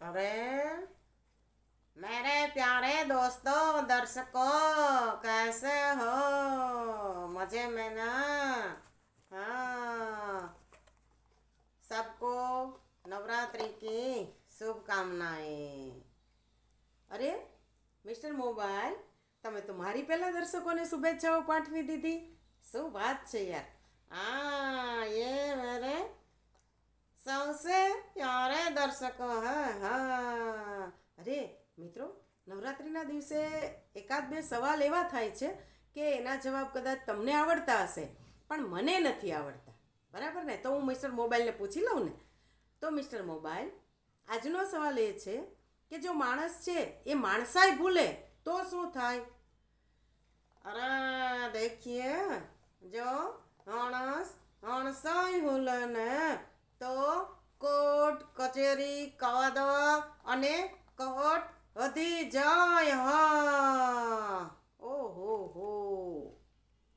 अरे मेरे प्यारे दोस्तों दर्शकों कैसे हो। मजे में ना। हाँ, सबको नवरात्रि की શુભકામનાएं। અરે મિસ્ટર મોબાઈલ, તમે તો મારી પહેલા દર્શકોને શુભેચ્છાઓ પાઠવી દીધી। શું વાત છે યાર। ये मेरे सबसे प्यारे दर्शको हैं। हाँ, અરે મિત્રો, નવરાત્રિના દિવસે એકાદ બે સવાલ એવા થાય છે કે એના જવાબ કદાચ તમને આવડતા હશે પણ મને નથી આવડતા, બરાબર ને? તો હું મિસ્ટર મોબાઈલને પૂછી લઉં ને। તો મિસ્ટર મોબાઈલ, આજનો સવાલ એ છે કે જો માણસ છે એ માણસાઈ ભૂલે તો શું થાય? અરે દેખીએ, જો માણસ માણસાઈ ભૂલે ને તો કોર્ટ કચેરી કાયદો અને કોર્ટ વધી જાય। હા,